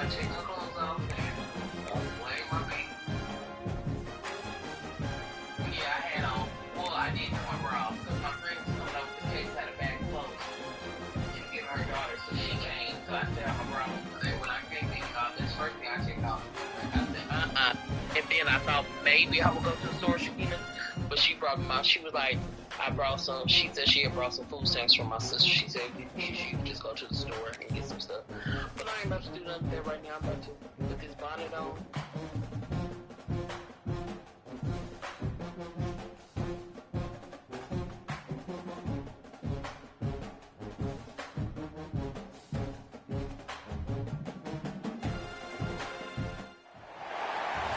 I take my clothes off and away my feet. Yeah, I had on. Well, I did my bra because my friend was coming over the case had a bag of clothes. She gave her daughter, so she came. So I said, my bra. And when I came in, this first thing I checked off. I said, And then I thought maybe I would go to the store, Shakina. But she brought them out. She was like, I brought some. She said she had brought some food stamps from my sister. She said she would just go to the store and get some stuff. But I ain't about to do nothing there right now. I'm about to put this bonnet on.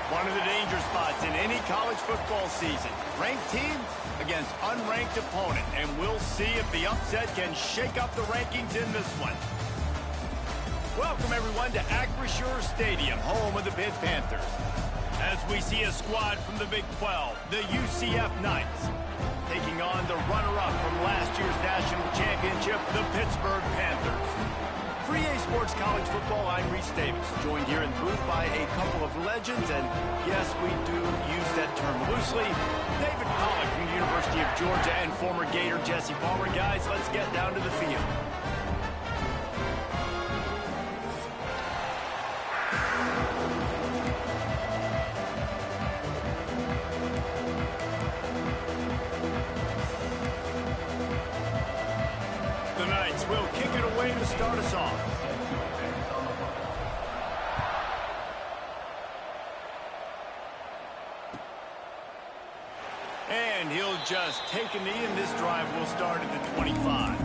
One of the danger spots in any college football season. Ranked team against unranked opponent. And we'll see if the upset can shake up the rankings in this one. Welcome, everyone, to Acrisure Stadium, home of the Pitt Panthers. As we see a squad from the Big 12, the UCF Knights, taking on the runner-up from last year's national championship, the Pittsburgh Panthers. For EA Sports College Football, I'm Reese Davis, joined here in the booth by a couple of legends, and yes, we do use that term loosely. David Pollack from the University of Georgia and former Gator Jesse Palmer. Guys, let's get down to the field. The Knights will kick it away to start us off. And he'll just take a knee, and this drive will start at the 25.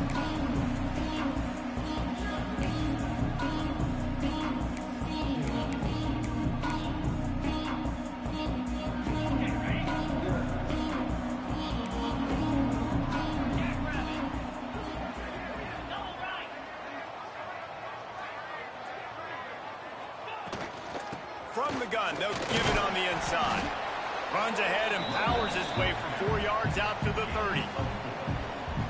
From the gun, they'll give it on the inside. Runs ahead and powers his way for 4 yards out to the 30.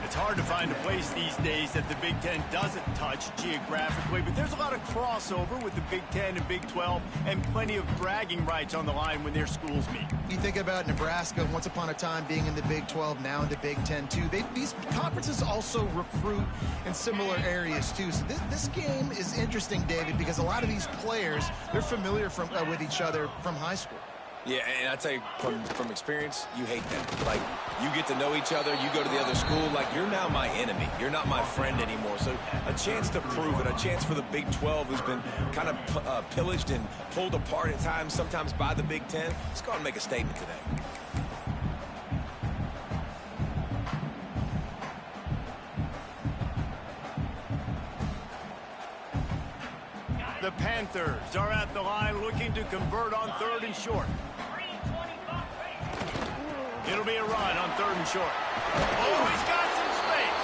It's hard to find a place these days that the Big Ten doesn't touch geographically, but there's a lot of crossover with the Big Ten and Big 12 and plenty of bragging rights on the line when their schools meet. You think about Nebraska once upon a time being in the Big 12, now in the Big Ten too. These conferences also recruit in similar areas too. So this game is interesting, David, because a lot of these players, they're familiar with each other from high school. Yeah, and I tell you, from experience, you hate them. Like, you get to know each other, you go to the other school, like, you're now my enemy. You're not my friend anymore. So a chance to prove it, a chance for the Big 12, who's been kind of pillaged and pulled apart at times, sometimes by the Big 10. Let's go and make a statement today. The Panthers are at the line looking to convert on 3rd and short. It'll be a run on 3rd and short. Oh, he's got some space.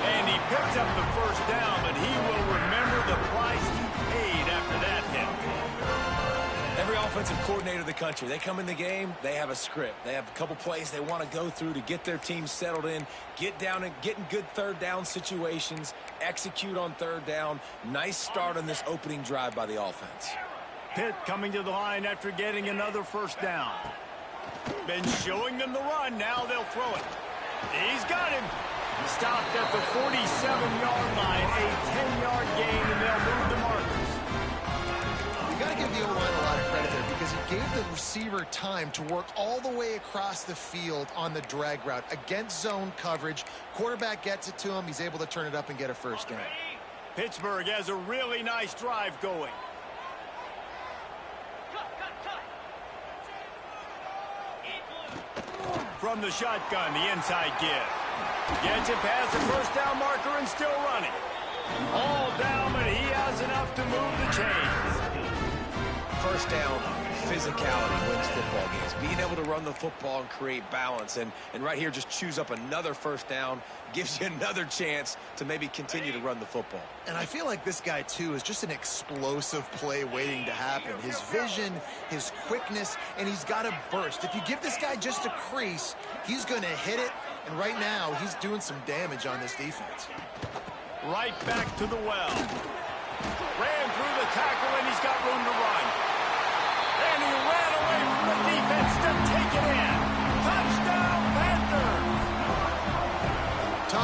And he picks up the first down, but he will remember the price he paid after that hit. Every offensive coordinator in the country, they come in the game, they have a script. They have a couple plays they want to go through to get their team settled in, get down and get in good 3rd down situations, execute on 3rd down. Nice start on this opening drive by the offense. Pitt coming to the line after getting another first down. Been showing them the run, now they'll throw it. He's got him. Stopped at the 47-yard line, a 10-yard gain, and they'll move the markers. You got to give the O-line a lot of credit there because he gave the receiver time to work all the way across the field on the drag route against zone coverage. Quarterback gets it to him. He's able to turn it up and get a first down. Pittsburgh has a really nice drive going. From the shotgun, the inside give. Gets it past the first down marker and still running. All down, but he has enough to move the chains. First down, physicality wins football games. Being able to run the football and create balance. And right here, just choose up another first down. Gives you another chance to maybe continue to run the football. And I feel like this guy, too, is just an explosive play waiting to happen. His vision, his quickness, and he's got a burst. If you give this guy just a crease, he's going to hit it. And right now, he's doing some damage on this defense. Right back to the well. Ran through the tackle, and he's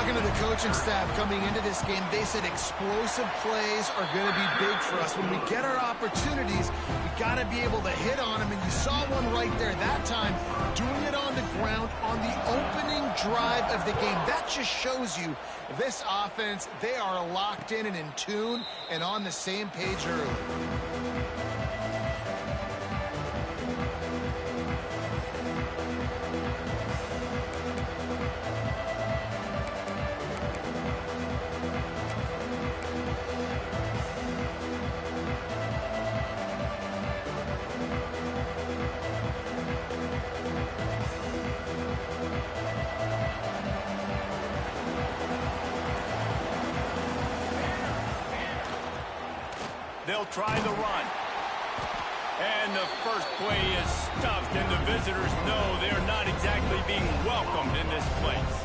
Talking to the coaching staff coming into this game, they said explosive plays are going to be big for us. When we get our opportunities, we got to be able to hit on them, and you saw one right there that time, doing it on the ground on the opening drive of the game. That just shows you this offense, they are locked in and in tune and on the same page early. They'll try the run. And the first play is stuffed, and the visitors know they're not exactly being welcomed in this place.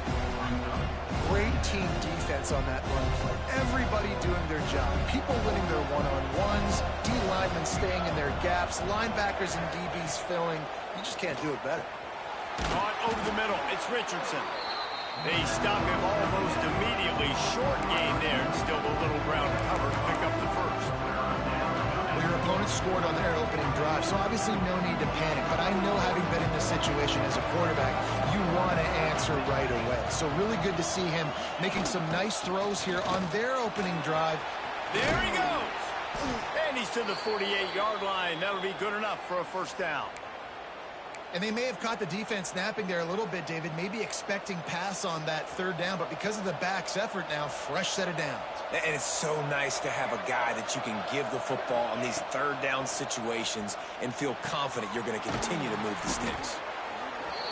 Great team defense on that run play. Everybody doing their job. People winning their one-on-ones, D linemen staying in their gaps, linebackers and DBs filling. You just can't do it better. Caught over the middle. It's Richardson. They stop him almost immediately. Short gain there, and still a little ground to cover to pick up the first. Well, your opponent scored on their opening drive, so obviously no need to panic. But I know, having been in this situation as a quarterback, you want to answer right away. So really good to see him making some nice throws here on their opening drive. There he goes. And he's to the 48-yard line. That'll be good enough for a first down. And they may have caught the defense napping there a little bit, David, maybe expecting pass on that third down, but because of the back's effort now, fresh set of downs. And it's so nice to have a guy that you can give the football on these third down situations and feel confident you're going to continue to move the sticks.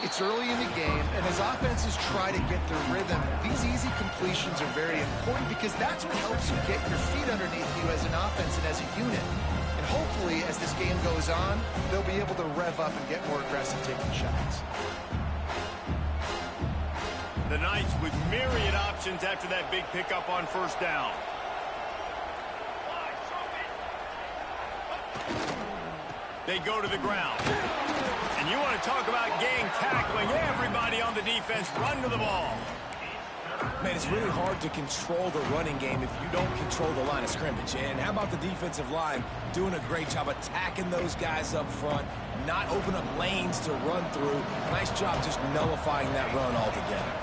It's early in the game, and as offenses try to get their rhythm, these easy completions are very important because that's what helps you get your feet underneath you as an offense and as a unit. And hopefully, as this game goes on, they'll be able to rev up and get more aggressive taking shots. The Knights with myriad options after that big pickup on first down. They go to the ground. And you want to talk about gang tackling. Everybody on the defense run to the ball. Man, it's really hard to control the running game if you don't control the line of scrimmage. And how about the defensive line doing a great job attacking those guys up front, not open up lanes to run through. Nice job just nullifying that run altogether.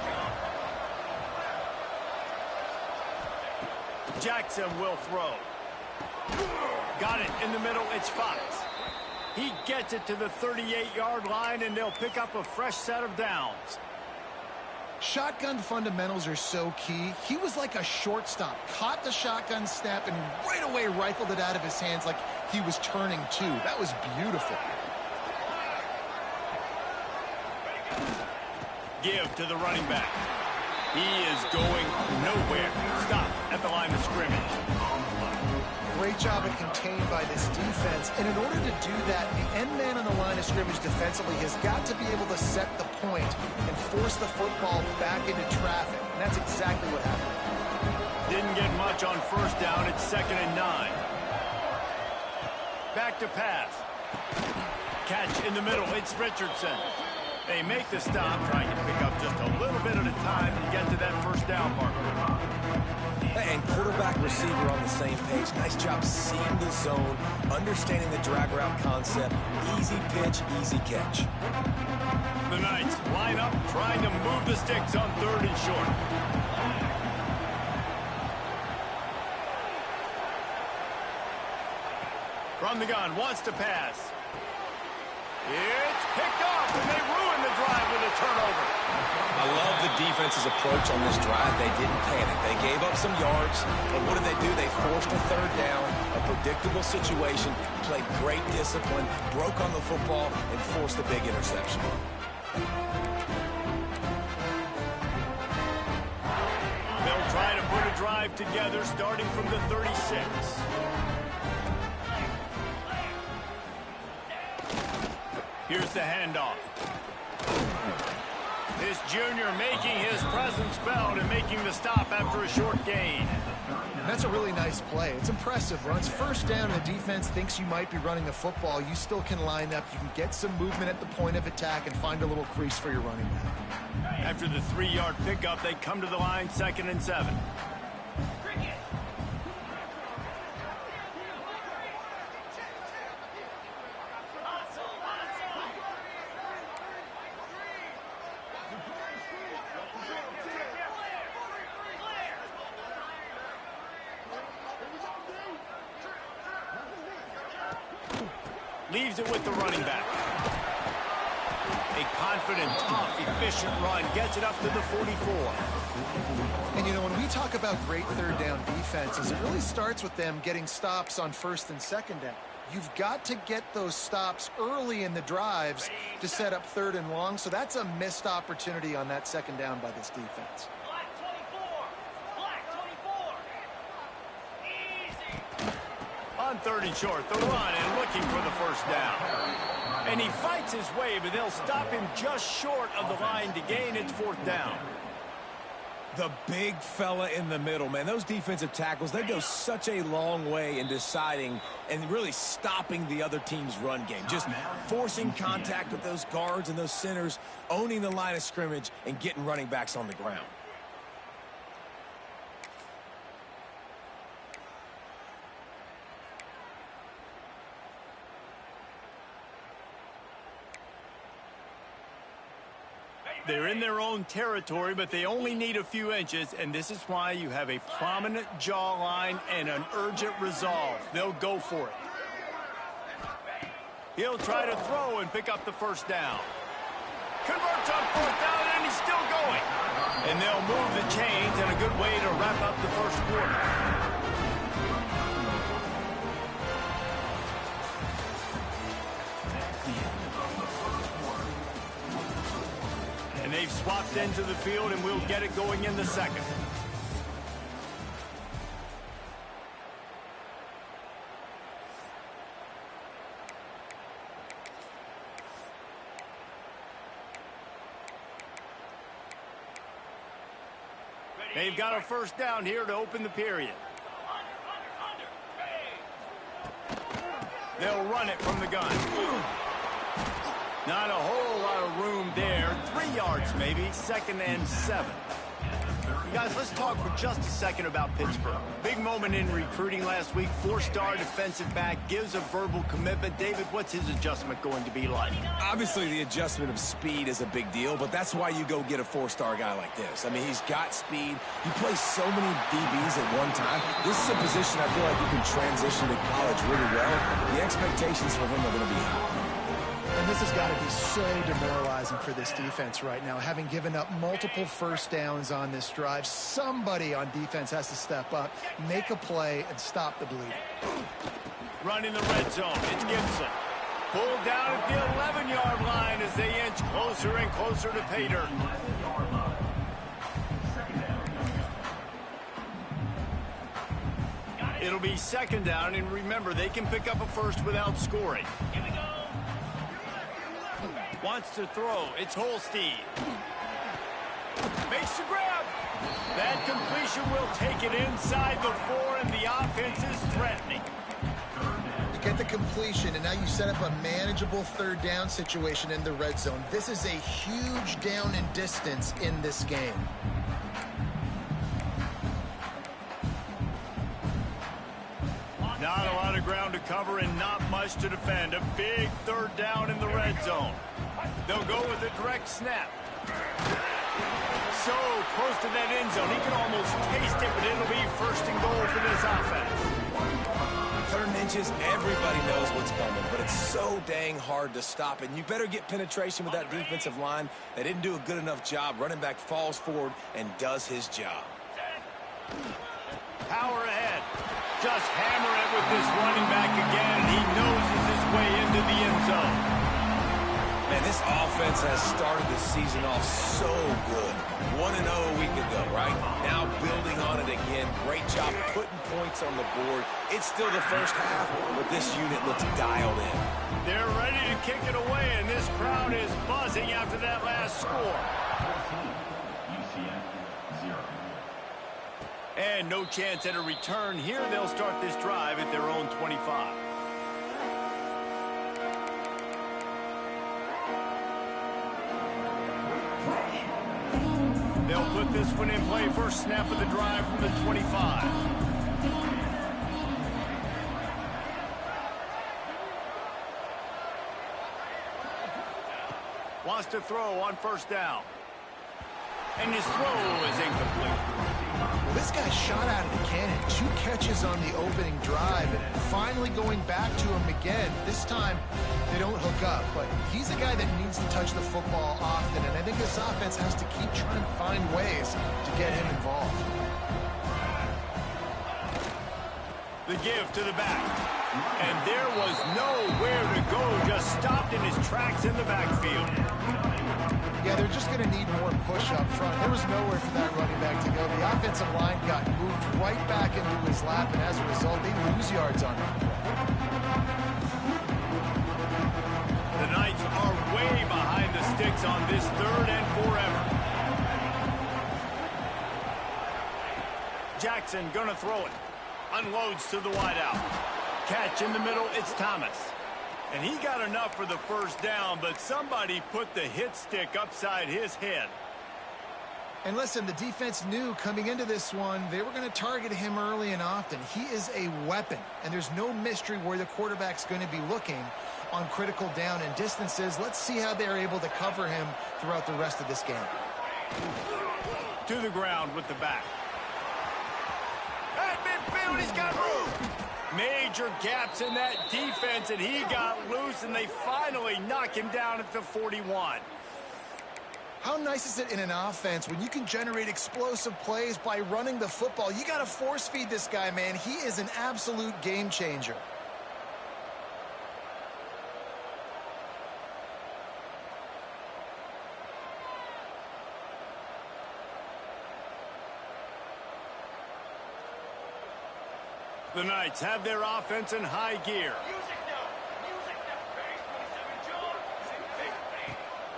Jackson will throw. Got it in the middle. It's Fox. He gets it to the 38-yard line, and they'll pick up a fresh set of downs. Shotgun fundamentals are so key. He was like a shortstop, caught the shotgun snap, and right away rifled it out of his hands like he was turning two. That was beautiful. Give to the running back. He is going nowhere. Stop at the line of scrimmage. Great job at contained by this defense. And in order to do that, the end man on the line of scrimmage defensively has got to be able to set the point and force the football back into traffic. And that's exactly what happened. Didn't get much on first down. It's 2nd and 9. Back to pass. Catch in the middle. It's Richardson. They make the stop, trying to pick up just a little bit at a time to get to that first down marker. And quarterback receiver on the same page. Nice job seeing the zone, understanding the drag route concept. Easy pitch, easy catch. The Knights line up, trying to move the sticks on 3rd and short. From the gun, wants to pass. It's picked off, and they ruin the drive with a turnover. I love the defense's approach on this drive. They didn't panic. They gave up some yards, but what did they do? They forced a 3rd down, a predictable situation, played great discipline, broke on the football, and forced a big interception. They'll try to put a drive together starting from the 36. Here's the handoff. This junior making his presence felt and making the stop after a short gain. That's a really nice play. It's impressive. Runs first down, and the defense thinks you might be running the football. You still can line up. You can get some movement at the point of attack and find a little crease for your running back. After the 3-yard pickup, they come to the line, 2nd and 7. Leaves it with the running back. A confident, tough, efficient run. Gets it up to the 44. And, you know, when we talk about great third down defenses, it really starts with them getting stops on 1st and 2nd down. You've got to get those stops early in the drives to set up 3rd and long. So that's a missed opportunity on that 2nd down by this defense. On 3rd and short, the run and looking for the 1st down. And he fights his way, but they'll stop him just short of the line to gain. It's 4th down. The big fella in the middle, man. Those defensive tackles, they go such a long way in deciding and really stopping the other team's run game. Just forcing contact with those guards and those centers, owning the line of scrimmage, and getting running backs on the ground. They're in their own territory, but they only need a few inches, and this is why you have a prominent jawline and an urgent resolve. They'll go for it. He'll try to throw and pick up the 1st down. Converts on 4th down, and he's still going. And they'll move the chains, and a good way to wrap up the 1st quarter. And they've swapped into the field, and we'll get it going in the 2nd. They've got a 1st down here to open the period. They'll run it from the gun. Not a whole lot of room there. 3 yards maybe, 2nd and 7. Guys, let's talk for just a second about Pittsburgh. Big moment in recruiting last week. 4-star defensive back, gives a verbal commitment. David, what's his adjustment going to be like? Obviously, the adjustment of speed is a big deal, but that's why you go get a 4-star guy like this. I mean, he's got speed. He plays so many DBs at one time. This is a position I feel like you can transition to college really well. The expectations for him are going to be high. And this has got to be so demoralizing for this defense right now. Having given up multiple 1st downs on this drive, somebody on defense has to step up, make a play, and stop the bleeding. Running the red zone, it's Gibson. Pulled down at the 11-yard line as they inch closer and closer to pay dirt. It'll be 2nd down, and remember, they can pick up a 1st without scoring. Here we go. Wants to throw. It's Holstein. Makes the grab. That completion will take it inside the 4, and the offense is threatening. You get the completion, and now you set up a manageable 3rd down situation in the red zone. This is a huge down in distance in this game. Not a lot of ground to cover and not much to defend. A big 3rd down in the red zone. They'll go with a direct snap. So close to that end zone. He can almost taste it, but it'll be 1st and goal for this offense. 3rd inches, everybody knows what's coming, but it's so dang hard to stop. And you better get penetration with that defensive line. They didn't do a good enough job. Running back falls forward and does his job. Power ahead. Just hammer it with this running back again. He noses his way into the end zone. Man, this offense has started the season off so good. 1-0 a week ago, right? Now building on it again. Great job putting points on the board. It's still the 1st half, but this unit looks dialed in. They're ready to kick it away, and this crowd is buzzing after that last score. And no chance at a return here. They'll start this drive at their own 25. They'll put this one in play. First snap of the drive from the 25. Wants to throw on first down. And his throw is incomplete. Well, this guy shot out of the cannon. 2 catches on the opening drive, and finally going back to him again. This time, they don't hook up, but he's a guy that needs to touch the football often, and I think this offense has to keep trying to find ways to get him involved. The give to the back. And there was nowhere to go. Just stopped in his tracks in the backfield. Yeah, they're just going to need more push up front. There was nowhere for that running back to go. The offensive line got moved right back into his lap, and as a result, they lose yards on him. The Knights are way behind the sticks on this 3rd and forever. Jackson gonna throw it. Unloads to the wideout. Catch in the middle, it's Thomas. And he got enough for the first down, but somebody put the hit stick upside his head. And listen, the defense knew coming into this one, they were going to target him early and often. He is a weapon, and there's no mystery where the quarterback's going to be looking on critical down and distances. Let's see how they're able to cover him throughout the rest of this game. To the ground with the back. At midfield, he's got room. Major gaps in that defense, and he got loose, and they finally knock him down at the 41. How nice is it in an offense when you can generate explosive plays by running the football? You got to force feed this guy, man. He is an absolute game changer. The Knights have their offense in high gear.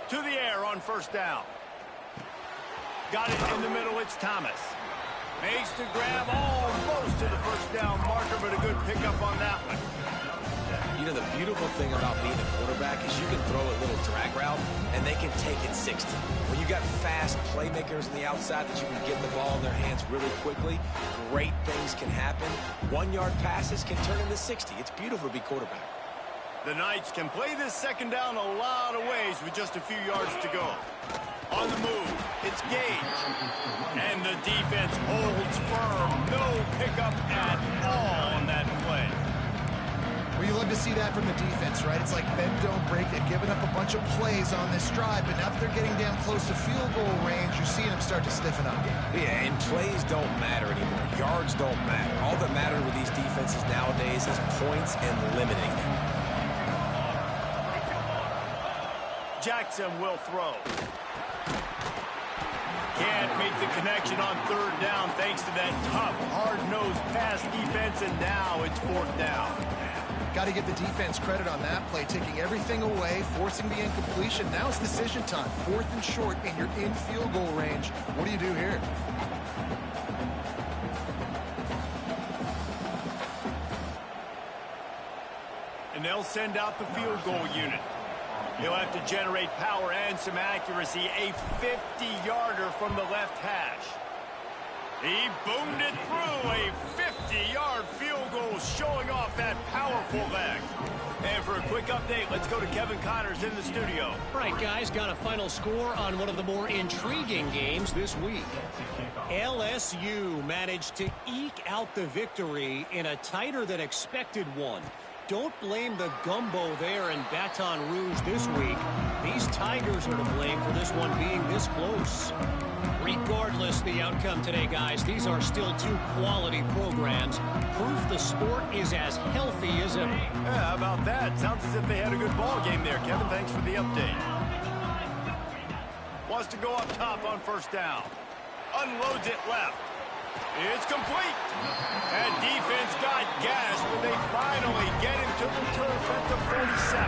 To the air on first down. Got it in the middle, it's Thomas. Makes the grab almost to the first down marker, but a good pickup on that one. You know, the beautiful thing about being a quarterback is you can throw a little drag route, and they can take it 60. When you got fast playmakers on the outside that you can get the ball in their hands really quickly, great things can happen. 1-yard passes can turn into 60. It's beautiful to be quarterback. The Knights can play this second down a lot of ways with just a few yards to go. On the move, it's Gage. And the defense holds firm. No pickup at all on that play. Well, you love to see that from the defense, right? It's like bend, don't break. They've given up a bunch of plays on this drive, but now that they're getting down close to field goal range, you're seeing them start to stiffen up. Yeah, and plays don't matter anymore. Yards don't matter. All that matters with these defenses nowadays is points and limiting them. Jackson will throw. Can't make the connection on 3rd down thanks to that tough, hard-nosed pass defense, and now it's 4th down. Got to give the defense credit on that play, taking everything away, forcing the incompletion. Now it's decision time. 4th and short, and you're in field goal range. What do you do here? And they'll send out the field goal unit. He'll have to generate power and some accuracy. A 50-yarder from the left hash. He boomed it through. A 50-yard field goal showing off that powerful leg. And for a quick update, let's go to Kevin Connors in the studio. All right, guys, got a final score on one of the more intriguing games this week. LSU managed to eke out the victory in a tighter than expected one. Don't blame the gumbo there in Baton Rouge this week. These Tigers are to blame for this one being this close. Regardless the outcome today, guys, these are still 2 quality programs. Proof the sport is as healthy as ever. Yeah, how about that? Sounds as if they had a good ball game there, Kevin. Thanks for the update. Wants to go up top on first down. Unloads it left. It's complete. That defense got gashed, but they finally get him to the turf at the 47.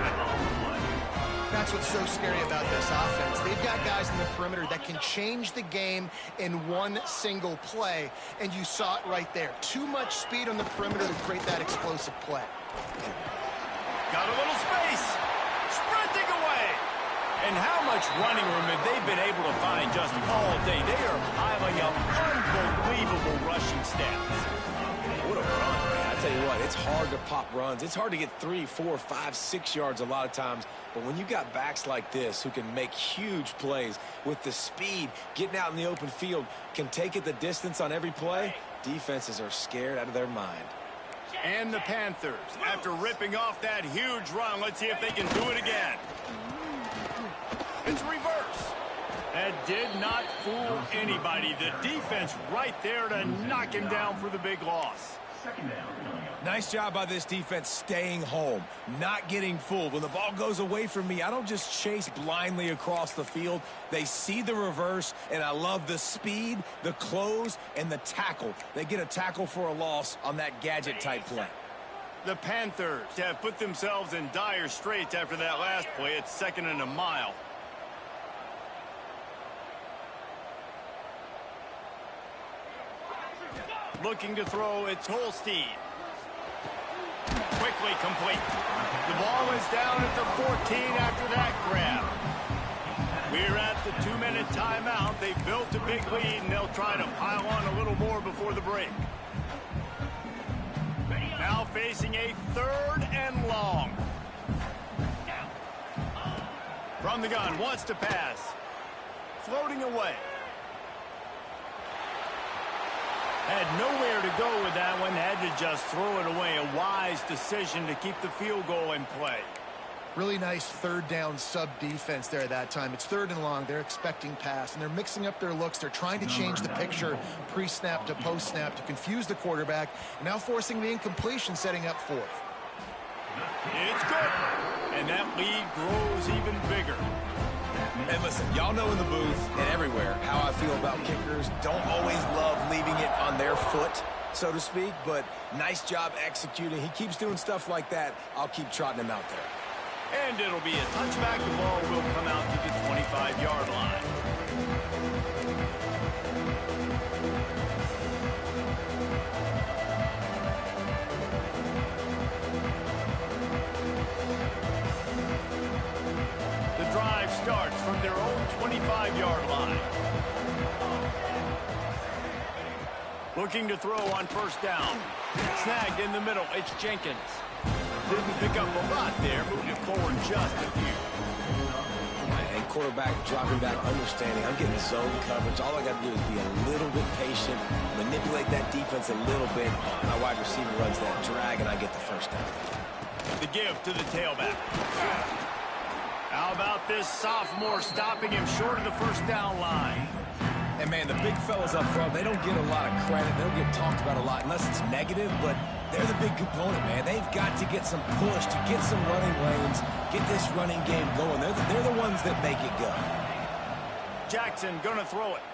That's what's so scary about this offense. They've got guys in the perimeter that can change the game in one single play, and you saw it right there. Too much speed on the perimeter to create that explosive play. Got a little space. Sprinting away. And how much running room have they been able to find just all day? They are piling up unbelievable rushing stats. What a run, man. I tell you what, it's hard to pop runs. It's hard to get 3, 4, 5, 6 yards a lot of times. But when you got backs like this who can make huge plays with the speed, getting out in the open field, can take it the distance on every play, defenses are scared out of their mind. And the Panthers, after ripping off that huge run, let's see if they can do it again. It's reverse. That did not fool anybody. The defense right there to knock him down for the big loss. Nice job by this defense staying home, not getting fooled. When the ball goes away from me, I don't just chase blindly across the field. They see the reverse, and I love the speed, the close, and the tackle. They get a tackle for a loss on that gadget-type play. The Panthers have put themselves in dire straits after that last play. It's 2nd and a mile. Looking to throw, it's Holstein. Quickly complete. The ball is down at the 14 after that grab. We're at the 2-minute timeout. They built a big lead, and they'll try to pile on a little more before the break. Now facing a 3rd and long. From the gun, wants to pass. Floating away. Had nowhere to go with that one. Had to just throw it away. A wise decision to keep the field goal in play. Really nice 3rd down sub defense there at that time. It's 3rd and long. They're expecting pass, and they're mixing up their looks. They're trying to change the picture pre-snap to post-snap to confuse the quarterback, and now forcing the incompletion, setting up 4th. It's good. And that lead grows even bigger. And listen, y'all know in the booth and everywhere how I feel about kickers. Don't always love leaving it on their foot, so to speak, but nice job executing. He keeps doing stuff like that. I'll keep trotting him out there. And it'll be a touchback. The ball will come out to the 25-yard line. The drive starts from their own 25-yard line. Looking to throw on 1st down. Snagged in the middle. It's Jenkins. Didn't pick up a lot there, moving it forward just a few. And quarterback dropping back, understanding I'm getting zone coverage. All I got to do is be a little bit patient, manipulate that defense a little bit. My wide receiver runs that drag, and I get the 1st down. The give to the tailback. How about this sophomore stopping him short of the 1st down line? And, man, the big fellas up front, they don't get a lot of credit. They don't get talked about a lot unless it's negative, but they're the big component, man. They've got to get some push, to get some running lanes, get this running game going. They're the ones that make it go. Jackson going to throw it.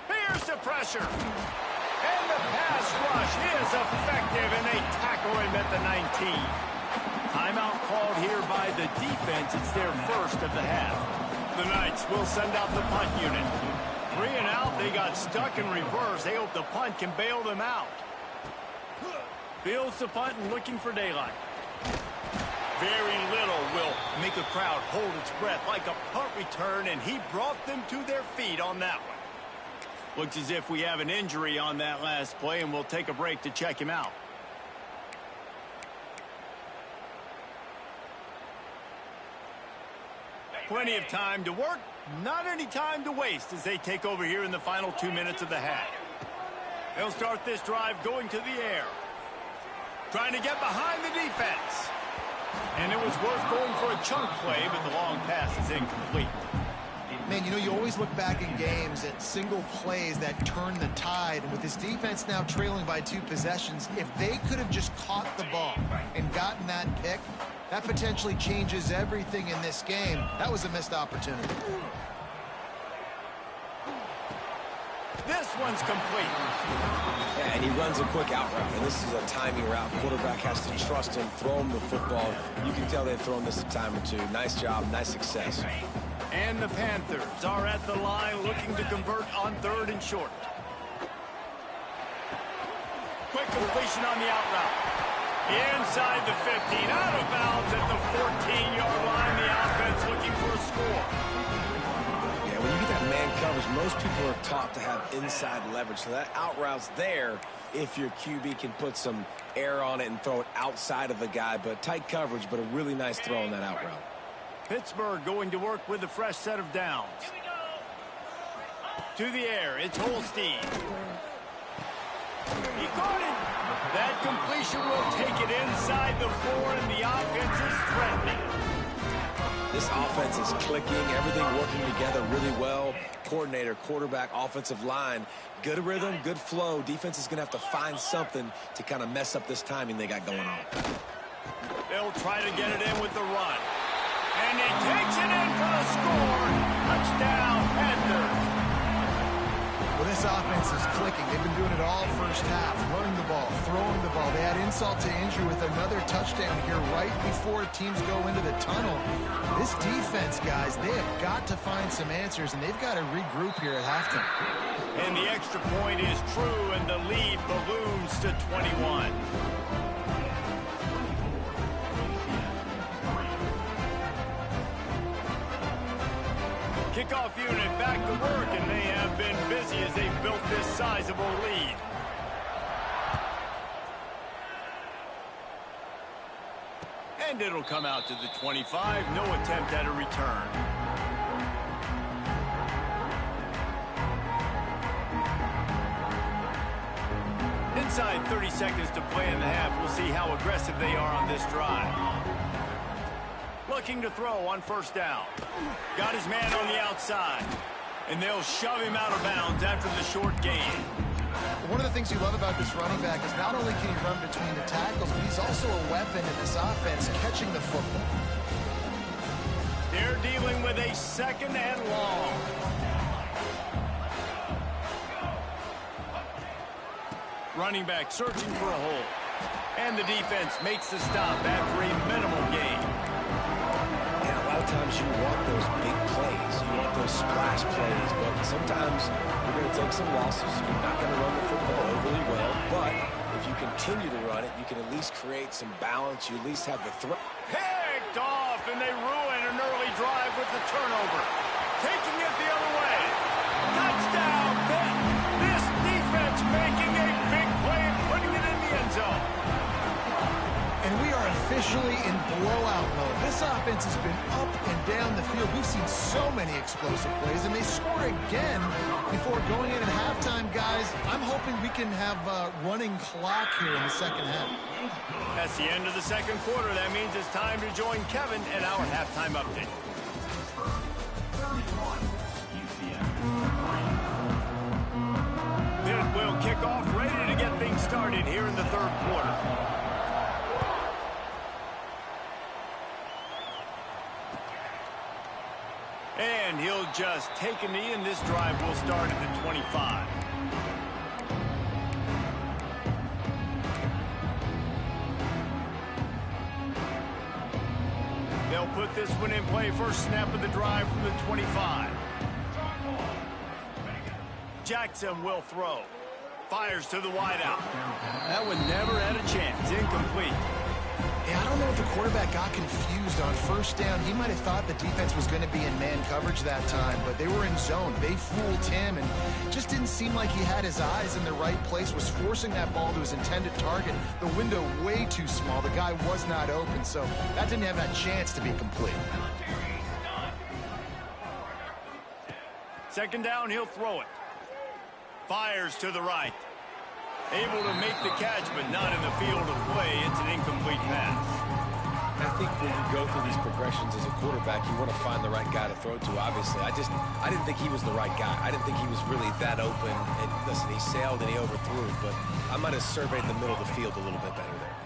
Here's the pressure. And the pass rush is effective, and they tackle him at the 19. Timeout called here by the defense. It's their 1st of the half. The Knights will send out the punt unit. 3 and out. They got stuck in reverse. They hope the punt can bail them out. Fields the punt and looking for daylight. Very little will make a crowd hold its breath like a punt return, and he brought them to their feet on that one. Looks as if we have an injury on that last play, and we'll take a break to check him out. Plenty of time to work, not any time to waste as they take over here in the final 2 minutes of the half. They'll start this drive going to the air. Trying to get behind the defense. And it was worth going for a chunk play, but the long pass is incomplete. Man, you know, you always look back in games at single plays that turn the tide. And with this defense now trailing by 2 possessions, if they could have just caught the ball and gotten that pick, that potentially changes everything in this game. That was a missed opportunity. This one's complete. Yeah, and he runs a quick out route, and this is a timing route. Quarterback has to trust him, throw him the football. You can tell they've thrown this a time or two. Nice job, nice success. And the Panthers are at the line looking to convert on 3rd and short. Quick completion on the out route. Inside the 15, out of bounds at the 14-yard line. The offense looking for a score. Yeah, when you get that man coverage, most people are taught to have inside leverage. So that out route's there if your QB can put some air on it and throw it outside of the guy. But tight coverage, but a really nice throw on that out route. Pittsburgh going to work with a fresh set of downs. To the air, it's Holstein. He caught it. That completion will take it inside the 4, and the offense is threatening. This offense is clicking, everything working together really well. Coordinator, quarterback, offensive line, good rhythm, good flow. Defense is going to have to find something to kind of mess up this timing they got going on. They'll try to get it in with the run. And he takes it in for the score. Touchdown, Panthers. Well, this offense is clicking. They've been doing it all first half, running the ball, throwing the ball. They had insult to injury with another touchdown here right before teams go into the tunnel. This defense, guys, they have got to find some answers, and they've got to regroup here at halftime. And the extra point is true, and the lead balloons to 21. Kickoff unit back to work, and they have been busy as they built this sizable lead. And it'll come out to the 25. No attempt at a return. Inside 30 seconds to play in the half. We'll see how aggressive they are on this drive. Looking to throw on 1st down. Got his man on the outside. And they'll shove him out of bounds after the short gain. One of the things you love about this running back is not only can he run between the tackles, but he's also a weapon in this offense, catching the football. They're dealing with a 2nd and long. Running back searching for a hole. And the defense makes the stop after a minimal gain. Yeah, a lot of times you want those big plays. You want those splash plays. But sometimes you're going to take some losses. You're not going to run the football overly well. But if you continue to run it, you can at least create some balance. You at least have the threat. Picked off, and they ruin an early drive with the turnover. Taking it the other way. Touchdown, Pitt. This defense making a big play and putting it in the end zone. And we are officially in blowout mode. This offense has been up and down the field. We've seen so many explosive plays, and they score again before going in at halftime, guys. I'm hoping we can have a running clock here in the 2nd half. That's the end of the 2nd quarter. That means it's time to join Kevin at our halftime update. Pitt will kick off, ready to get things started here in the 3rd quarter. And he'll just take a knee, and this drive will start at the 25. They'll put this one in play. First snap of the drive from the 25. Jackson will throw. Fires to the wideout. That one never had a chance. Incomplete. Yeah, I don't know if the quarterback got confused on 1st down. He might have thought the defense was going to be in man coverage that time, but they were in zone. They fooled him, and just didn't seem like he had his eyes in the right place, was forcing that ball to his intended target. The window way too small. The guy was not open, so that didn't have that chance to be complete. 2nd down, he'll throw it. Fires to the right. Able to make the catch, but not in the field of play. It's an incomplete pass. I think when you go through these progressions as a quarterback, you want to find the right guy to throw to, obviously. I didn't think he was the right guy. I didn't think he was really that open. And listen, he sailed and he overthrew, but I might have surveyed the middle of the field a little bit better there.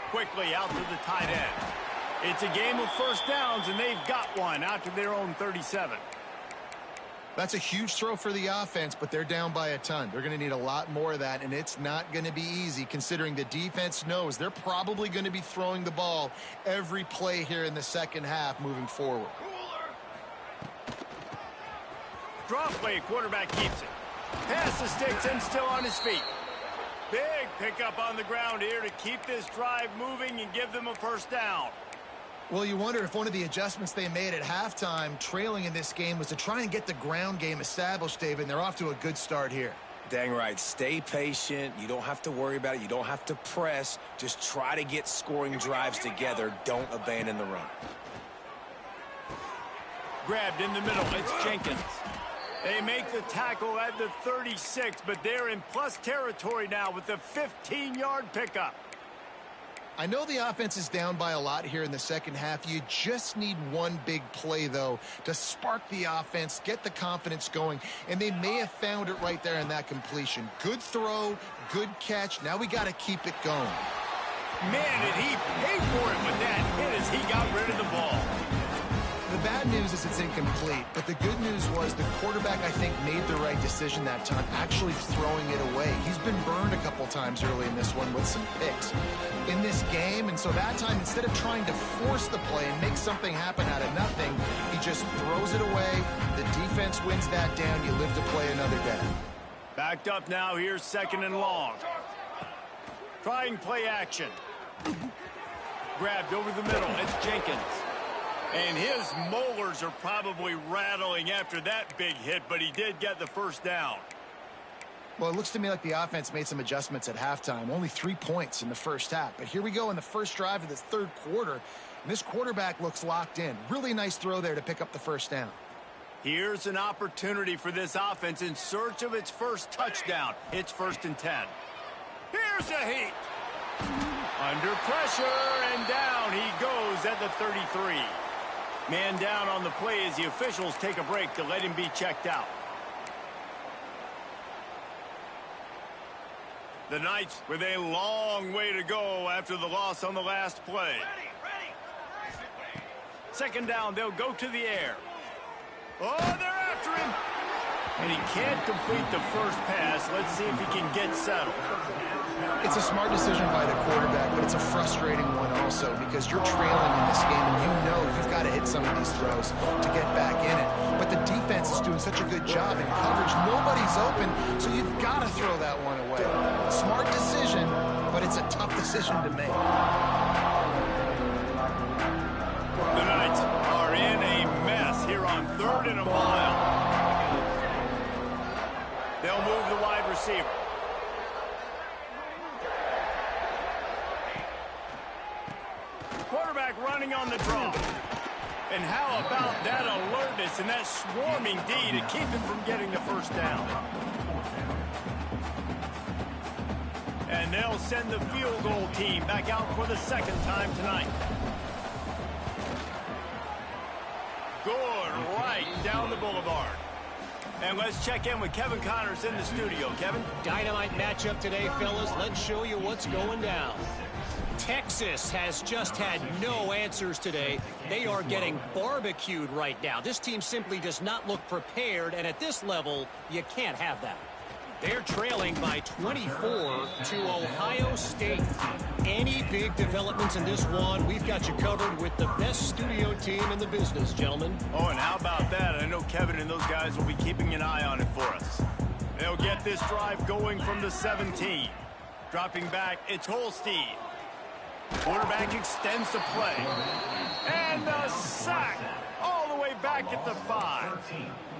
Quickly out to the tight end. It's a game of 1st downs, and they've got one out to their own 37. That's a huge throw for the offense, but they're down by a ton. They're going to need a lot more of that, and it's not going to be easy considering the defense knows they're probably going to be throwing the ball every play here in the second half moving forward. Draw play, quarterback keeps it. Pass the sticks and still on his feet. Big pickup on the ground here to keep this drive moving and give them a first down. Well, you wonder if one of the adjustments they made at halftime, trailing in this game, was to try and get the ground game established, David, and they're off to a good start here. Dang right. Stay patient. You don't have to worry about it. You don't have to press. Just try to get scoring drives together. Don't abandon the run. Grabbed in the middle. It's Jenkins. They make the tackle at the 36, but they're in plus territory now with the 15-yard pickup. I know the offense is down by a lot here in the second half. You just need one big play, though, to spark the offense, get the confidence going, and they may have found it right there in that completion. Good throw, good catch. Now we got to keep it going. Man, did he pay for it with that hit as he got rid of the ball. The bad news is it's incomplete, but the good news was the quarterback, I think, made the right decision that time, actually throwing it away. He's been burned a couple times early in this one with some picks in this game, and so that time, instead of trying to force the play and make something happen out of nothing, he just throws it away. The defense wins that down. You live to play another day. Backed up now. Here's second and long. Trying play action. Grabbed over the middle. It's Jenkins. And his molars are probably rattling after that big hit, but he did get the first down. Well, it looks to me like the offense made some adjustments at halftime. Only 3 points in the first half. But here we go in the first drive of this third quarter. And this quarterback looks locked in. Really nice throw there to pick up the first down. Here's an opportunity for this offense in search of its first touchdown. It's 1st and 10. Here's a heat. Under pressure, and down he goes at the 33. Man down on the play as the officials take a break to let him be checked out. The Knights with a long way to go after the loss on the last play. Second down, they'll go to the air. Oh, they're after him. And he can't complete the first pass. Let's see if he can get settled. It's a smart decision by the quarterback, but it's a frustrating one also because you're trailing in this game and you know you've got to hit some of these throws to get back in it. But the defense is doing such a good job in coverage. Nobody's open, so you've got to throw that one away. Smart decision, but it's a tough decision to make. The Knights are in a mess here on 3rd and a mile. They'll move the wide receiver. Quarterback running on the draw. And how about that alertness and that swarming D to keep him from getting the first down? And they'll send the field goal team back out for the second time tonight. Good right down the boulevard. And let's check in with Kevin Connors in the studio. Kevin? Dynamite matchup today, fellas. Let's show you what's going down. Texas has just had no answers today. They are getting barbecued right now. This team simply does not look prepared, and at this level, you can't have that. They're trailing by 24 to Ohio State. Any big developments in this one, we've got you covered with the best studio team in the business, gentlemen. Oh, and how about that? I know Kevin and those guys will be keeping an eye on it for us. They'll get this drive going from the 17. Dropping back, it's Holstein. Quarterback extends the play. And the sack all the way back at the 5.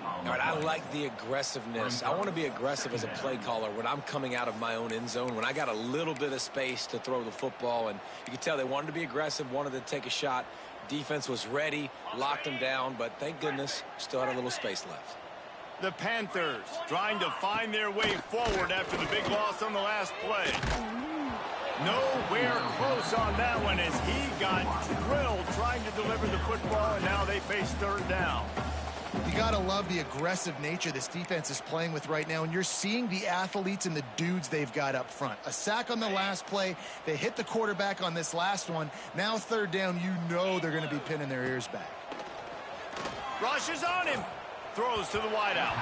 All right, I like the aggressiveness. I want to be aggressive as a play caller when I'm coming out of my own end zone, when I got a little bit of space to throw the football. And you can tell they wanted to be aggressive, wanted to take a shot. Defense was ready, locked them down, but thank goodness, still had a little space left. The Panthers trying to find their way forward after the big loss on the last play. Nowhere close on that one as he got drilled trying to deliver the football, and now they face 3rd down. You got to love the aggressive nature this defense is playing with right now, and you're seeing the athletes and the dudes they've got up front. A sack on the last play. They hit the quarterback on this last one. Now 3rd down, you know they're going to be pinning their ears back. Rush is on him. throws to the wideout.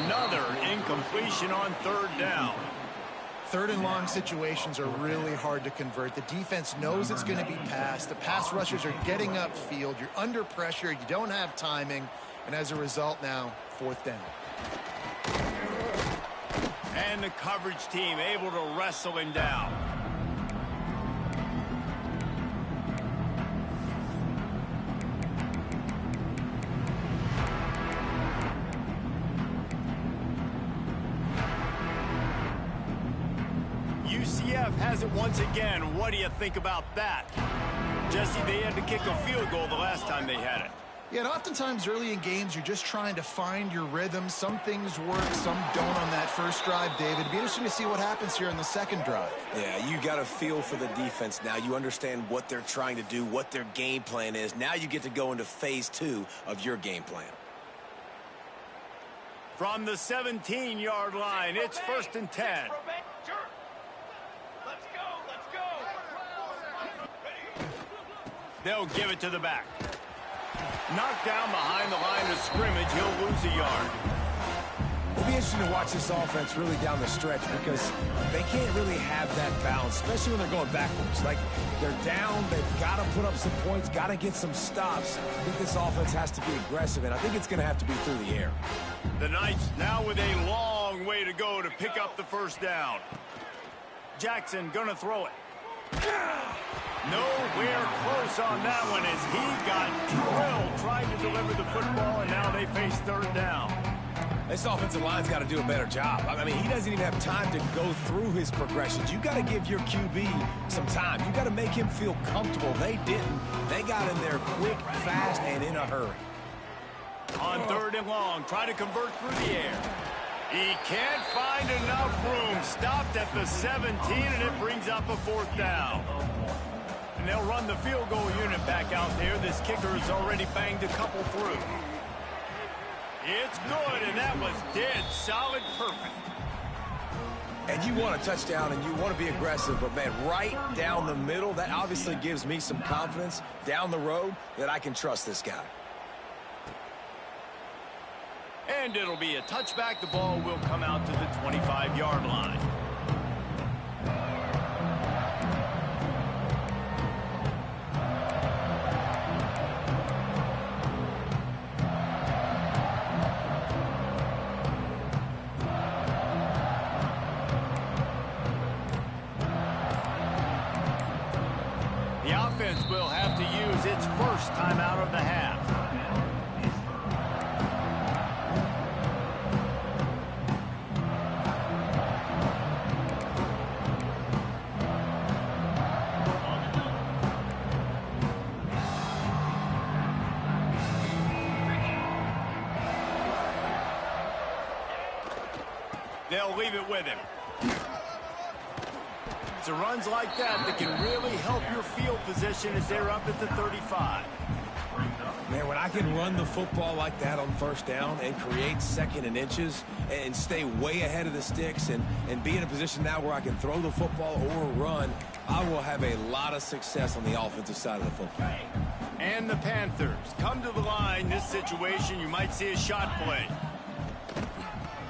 Another incompletion on third down. Third and long situations are really hard to convert. The defense knows it's going to be passed. The pass rushers are getting upfield. You're under pressure. You don't have timing. And as a result now, fourth down. And the coverage team able to wrestle him down. UCF has it once again. What do you think about that? Jesse, they had to kick a field goal the last time they had it. Yeah, and oftentimes early in games, you're just trying to find your rhythm. Some things work, some don't on that first drive, David. It'd be interesting to see what happens here in the second drive. Yeah, you got a feel for the defense now. You understand what they're trying to do, what their game plan is. Now you get to go into phase 2 of your game plan. From the 17-yard line, it's 1st and 10. They'll give it to the back. Knocked down behind the line of scrimmage, he'll lose a yard. It'll be interesting to watch this offense really down the stretch because they can't really have that balance, especially when they're going backwards. Like, they're down, they've got to put up some points, got to get some stops. I think this offense has to be aggressive, and I think it's going to have to be through the air. The Knights now with a long way to go to pick up the first down. Jackson gonna throw it. Nowhere close on that one as he got drilled trying to deliver the football, and now they face third down. This offensive line's got to do a better job. I mean, he doesn't even have time to go through his progressions. You got to give your QB some time. You got to make him feel comfortable. They didn't. They got in there quick, fast, and in a hurry. On third and long, trying to convert through the air. He can't find enough room. Stopped at the 17, and it brings up a fourth down. And they'll run the field goal unit back out there. This kicker has already banged a couple through. It's good, and that was dead solid, perfect. And you want a touchdown, and you want to be aggressive, but, man, right down the middle, that obviously gives me some confidence down the road that I can trust this guy. And it'll be a touchback. The ball will come out to the 25-yard line. The offense will have to use its first timeout of the half. They'll leave it with him. It's runs like that that can really help your field position as they're up at the 35. Man, when I can run the football like that on first down and create second and inches and stay way ahead of the sticks and be in a position now where I can throw the football or run, I will have a lot of success on the offensive side of the football. And the Panthers come to the line. This situation, you might see a shot play.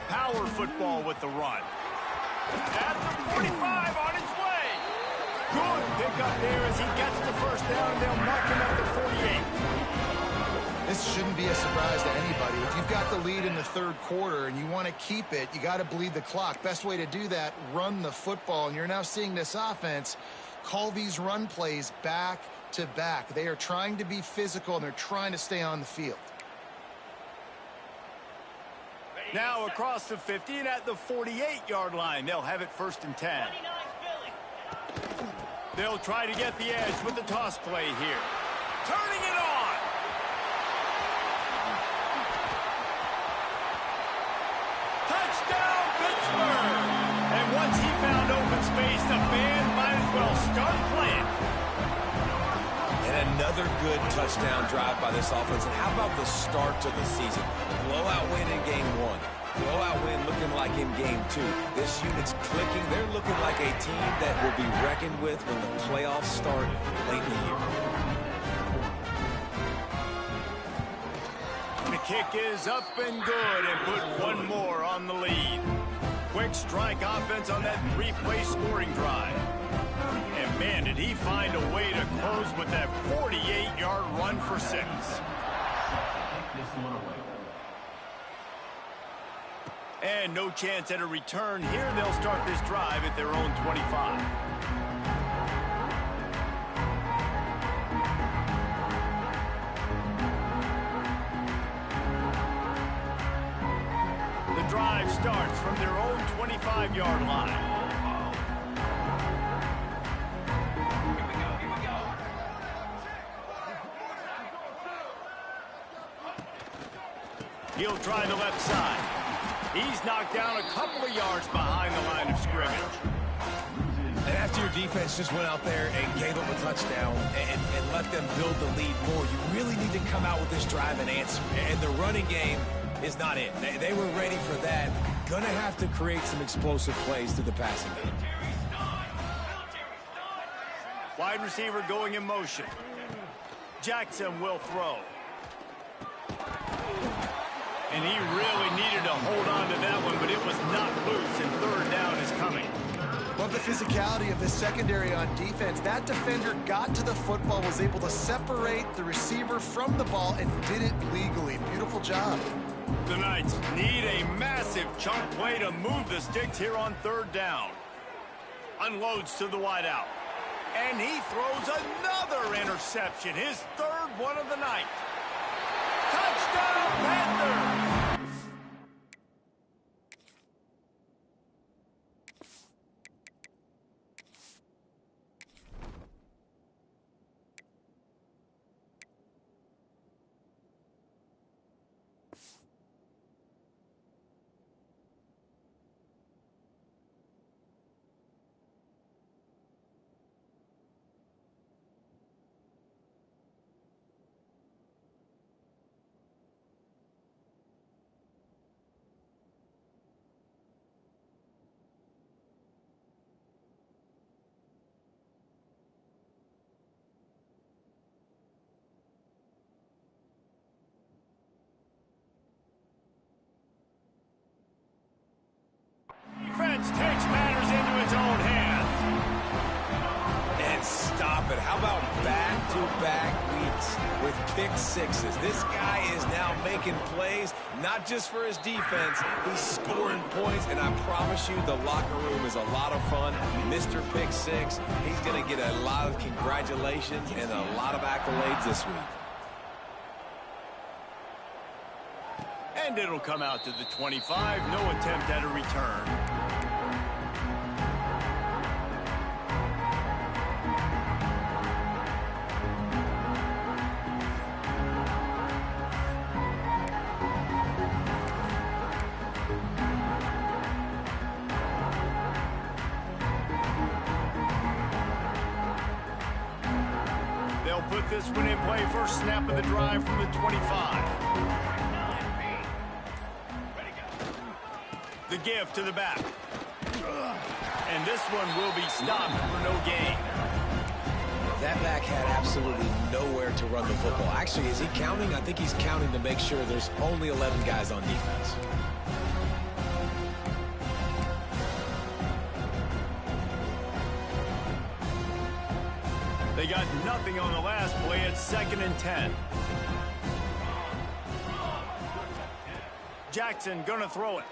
Power football with the run. At the 45 on its way. Good pick up there as he gets the first down, and they'll mark him at the 48. This shouldn't be a surprise to anybody. If you've got the lead in the third quarter and you want to keep it, you got to bleed the clock. Best way to do that, run the football. And you're now seeing this offense call these run plays back to back. They are trying to be physical, and they're trying to stay on the field. Now across the 50 and at the 48-yard line. They'll have it 1st and 10. They'll try to get the edge with the toss play here. Turning it on. Touchdown, Pittsburgh. And once he found open space, the band might as well start playing. And another good touchdown drive by this offense. And how about the start to the season? Blowout win in game 1. Blowout win looking like in game 2. This unit's clicking. They're looking like a team that will be reckoned with when the playoffs start late in the year. kick is up and good and put one more on the lead. Quick strike offense on that three-play scoring drive. And man, did he find a way to close with that 48-yard run for 6. And no chance at a return here. They'll start this drive at their own 25. The drive starts from their own 25-yard line. He'll try the left side. He's knocked down a couple of yards behind the line of scrimmage. And after your defense just went out there and gave them a touchdown and let them build the lead more, you really need to come out with this drive and answer. And the running game is not it. They were ready for that. Gonna have to create some explosive plays to the passing game. Wide receiver going in motion. Jackson will throw. And he really needed to hold on to that one, but it was not loose, and third down is coming. Love the physicality of this secondary on defense. That defender got to the football, was able to separate the receiver from the ball, and did it legally. Beautiful job. The Knights need a massive chunk play to move the sticks here on third down. Unloads to the wideout. And he throws another interception, his third one of the night. Touchdown, Panthers! Defense takes matters into its own hands. And stop it. How about back-to-back weeks with pick sixes? This guy is now making plays, not just for his defense. He's scoring points, and I promise you the locker room is a lot of fun. Mr. Pick Six, he's going to get a lot of congratulations and a lot of accolades this week. And it'll come out to the 25. No attempt at a return. They'll put this one in play. First snap of the drive from the 25. The give to the back. And this one will be stopped for no gain. That back had absolutely nowhere to run the football. Actually, is he counting? I think he's counting to make sure there's only 11 guys on defense. They got nothing on the last play. It's 2nd and 10. Jackson gonna throw it.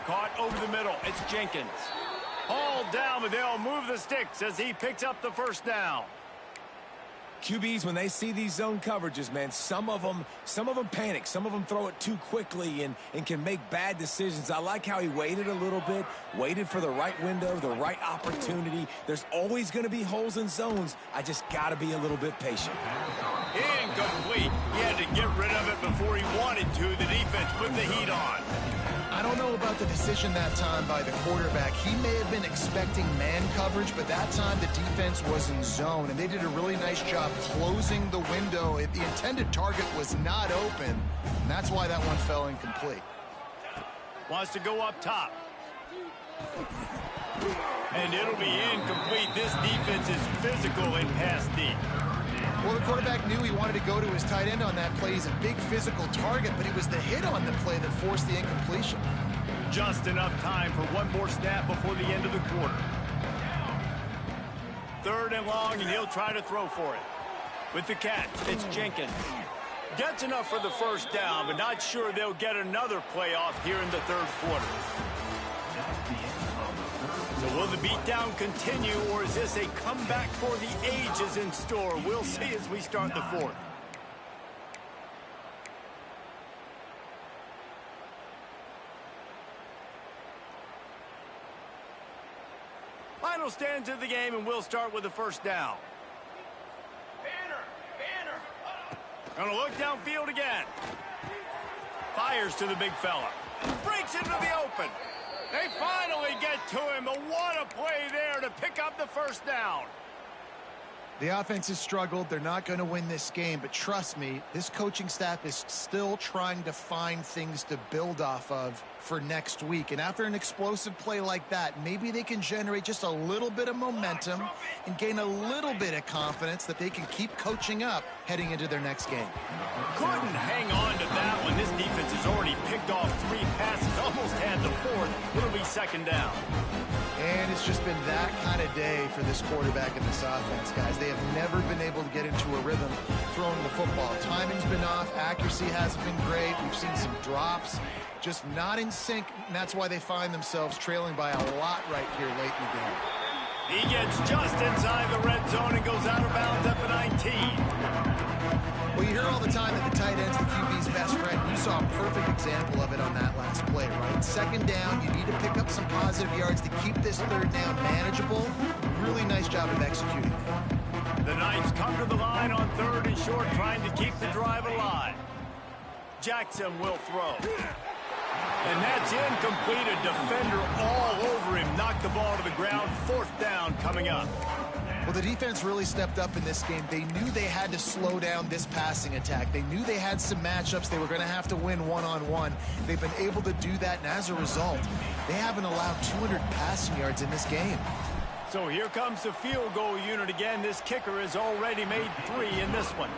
Caught over the middle. It's Jenkins. Hauled down, but they'll move the sticks as he picks up the first down. QBs, when they see these zone coverages, man, some of them panic. Some of them throw it too quickly and can make bad decisions. I like how he waited a little bit, waited for the right window, the right opportunity. There's always going to be holes in zones. I just got to be a little bit patient. Incomplete. He had to get rid of it before he wanted to. The defense put the heat on. I don't know about the decision that time by the quarterback. He may have been expecting man coverage, but that time the defense was in zone, and they did a really nice job closing the window. The intended target was not open, and that's why that one fell incomplete. Wants to go up top. And it'll be incomplete. This defense is physical and pass deep. Well, the quarterback knew he wanted to go to his tight end on that play. He's a big physical target, but it was the hit on the play that forced the incompletion. Just enough time for one more snap before the end of the quarter. 3rd and long, and he'll try to throw for it. With the catch, it's Jenkins. Gets enough for the first down, but not sure they'll get another playoff here in the 3rd quarter. So will the beatdown continue, or is this a comeback for the ages in store? We'll see as we start the 4th. Final stands of the game, and we'll start with the first down. Gonna look downfield again. Fires to the big fella. Breaks into the open. They finally get to him. But what a play there to pick up the first down. The offense has struggled. They're not going to win this game, but trust me, this coaching staff is still trying to find things to build off of for next week. And after an explosive play like that, maybe they can generate just a little bit of momentum and gain a little bit of confidence that they can keep coaching up heading into their next game. Couldn't hang on to that one. This defense has already picked off 3 passes, almost had the 4th. It'll be 2nd down. And it's just been that kind of day for this quarterback and this offense, guys. They have never been able to get into a rhythm throwing the football. Timing's been off. Accuracy hasn't been great. We've seen some drops, just not in sync. And that's why they find themselves trailing by a lot right here late in the game. He gets just inside the red zone and goes out of bounds at the 19. Well, you hear all the time that the tight end's the QB's best friend. You saw a perfect example of it on that last play, right? 2nd down, you need to pick up some positive yards to keep this 3rd down manageable. Really nice job of executing. The Knights come to the line on 3rd and short, trying to keep the drive alive. Jackson will throw. And that's incomplete. A defender all over him. Knocked the ball to the ground. 4th down coming up. Well, the defense really stepped up in this game. They knew they had to slow down this passing attack. They knew they had some matchups they were going to have to win one-on-one. They've been able to do that, and as a result, they haven't allowed 200 passing yards in this game. So here comes the field goal unit again. This kicker has already made 3 in this one.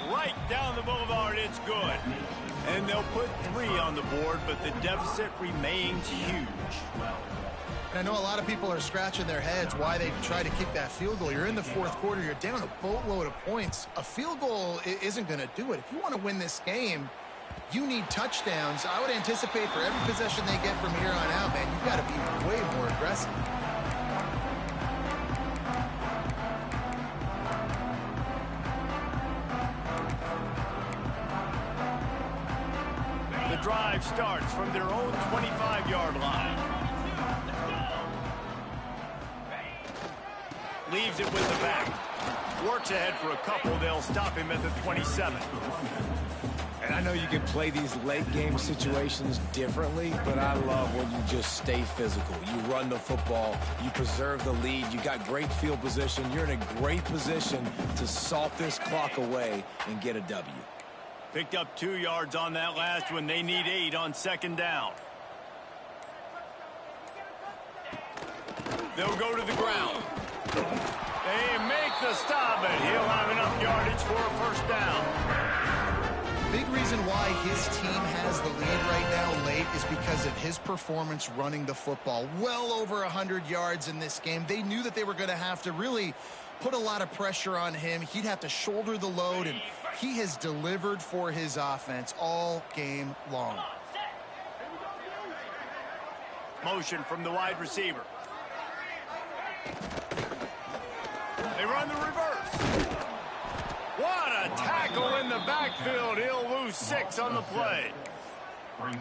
Right down the boulevard, it's good. And they'll put 3 on the board, but the deficit remains huge. And I know a lot of people are scratching their heads why they try to kick that field goal. You're in the 4th quarter. You're down a boatload of points. A field goal isn't going to do it. If you want to win this game, you need touchdowns. I would anticipate for every possession they get from here on out, man, you've got to be way more aggressive. The drive starts from their own 25-yard line. Leaves it with the back. Works ahead for a couple. They'll stop him at the 27. And I know you can play these late game situations differently, but I love when you just stay physical. You run the football, you preserve the lead, you got great field position. You're in a great position to salt this clock away and get a W. Picked up 2 yards on that last one. They need 8 on 2nd down. They'll go to the ground. They make the stop, but he'll have enough yardage for a first down. Big reason why his team has the lead right now late is because of his performance running the football. Well over 100 yards in this game. They knew that they were going to have to really put a lot of pressure on him. He'd have to shoulder the load, and he has delivered for his offense all game long. Motion from the wide receiver. They run the reverse. What a tackle in the backfield. He'll lose 6 on the play.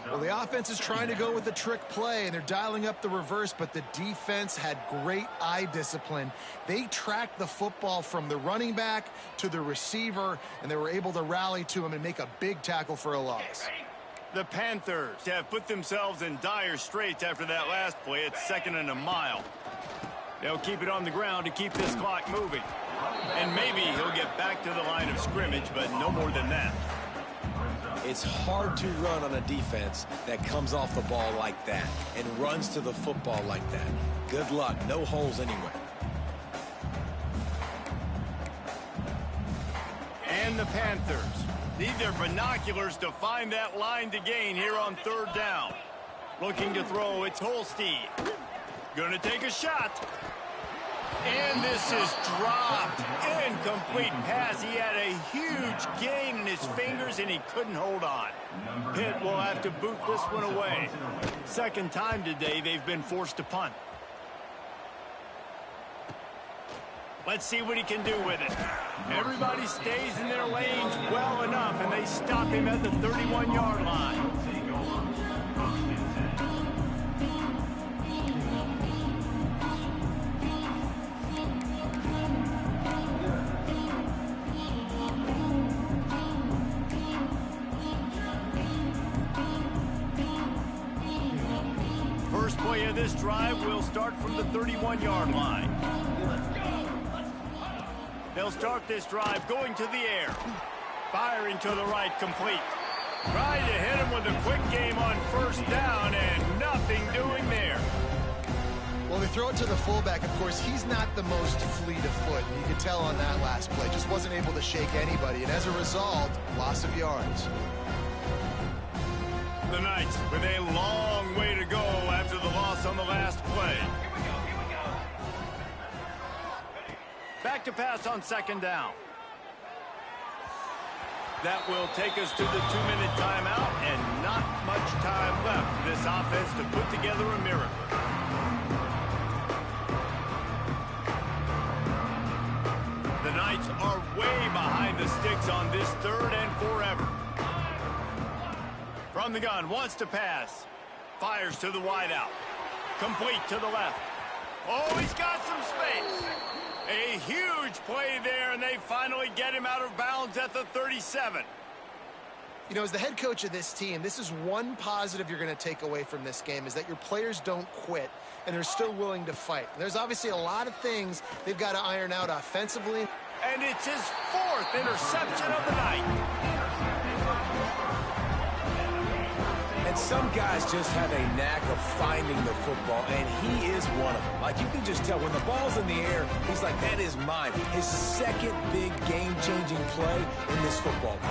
Well, the offense is trying to go with the trick play, and they're dialing up the reverse, but the defense had great eye discipline. They tracked the football from the running back to the receiver, and they were able to rally to him and make a big tackle for a loss. The Panthers have put themselves in dire straits after that last play. It's 2nd and a mile. They'll keep it on the ground to keep this clock moving. And maybe he'll get back to the line of scrimmage, but no more than that. It's hard to run on a defense that comes off the ball like that and runs to the football like that. Good luck. No holes anywhere. and the Panthers. Need their binoculars to find that line to gain here on third down. Looking to throw, it's Holstein. Gonna take a shot. And this is dropped. Incomplete pass. He had a huge gain in his fingers, and he couldn't hold on. Pitt will have to boot this one away. Second time today they've been forced to punt. Let's see what he can do with it. Everybody stays in their lanes well enough, and they stop him at the 31-yard line. First play of this drive will start from the 31-yard line. They'll start this drive going to the air. Firing to the right, complete. Trying to hit him with a quick game on first down, and nothing doing there. Well, they throw it to the fullback. Of course, he's not the most fleet of foot. You could tell on that last play. Just wasn't able to shake anybody, and as a result, loss of yards. The Knights with a long way to go after the loss on the last play. Back to pass on second down. That will take us to the 2-minute timeout, and not much time left for this offense to put together a miracle. The Knights are way behind the sticks on this third and forever. From the gun, wants to pass. Fires to the wideout. Complete to the left. Oh, he's got some space. A huge play there, and they finally get him out of bounds at the 37. You know, as the head coach of this team, this is one positive you're going to take away from this game, is that your players don't quit, and they're still willing to fight. There's obviously a lot of things they've got to iron out offensively. And it's his fourth interception of the night. And some guys just have a knack of finding the football, and he is one of them. Like, you can just tell when the ball's in the air, he's like, that is mine. His second big game-changing play in this football game.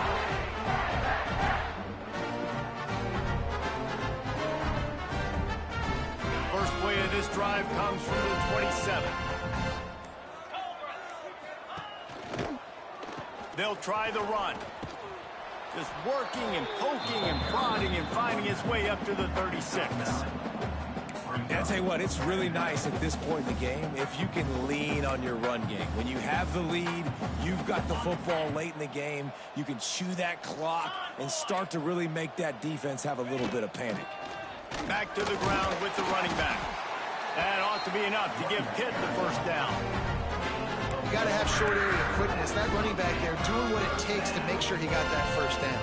First play of this drive comes from the 27. They'll try the run. Just working and poking and prodding and finding his way up to the 36. And I'll tell you what, it's really nice at this point in the game if you can lean on your run game. When you have the lead, you've got the football late in the game, you can chew that clock and start to really make that defense have a little bit of panic. Back to the ground with the running back. That ought to be enough to give Pitt the first down. You got to have short area quickness. That running back there doing what it takes to make sure he got that first down.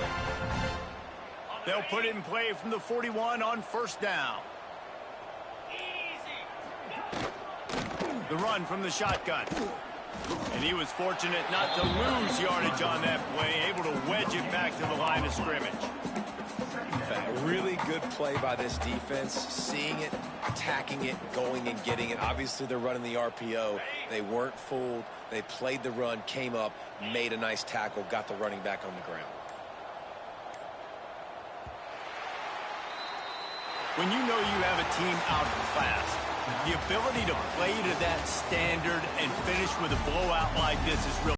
They'll put it in play from the 41 on first down. The run from the shotgun. And he was fortunate not to lose yardage on that play, able to wedge it back to the line of scrimmage. A really good play by this defense, seeing it, attacking it, going and getting it. Obviously, they're running the RPO. They weren't fooled. They played the run, came up, made a nice tackle, got the running back on the ground. When you know you have a team outclassed, the ability to play to that standard and finish with a blowout like this is real.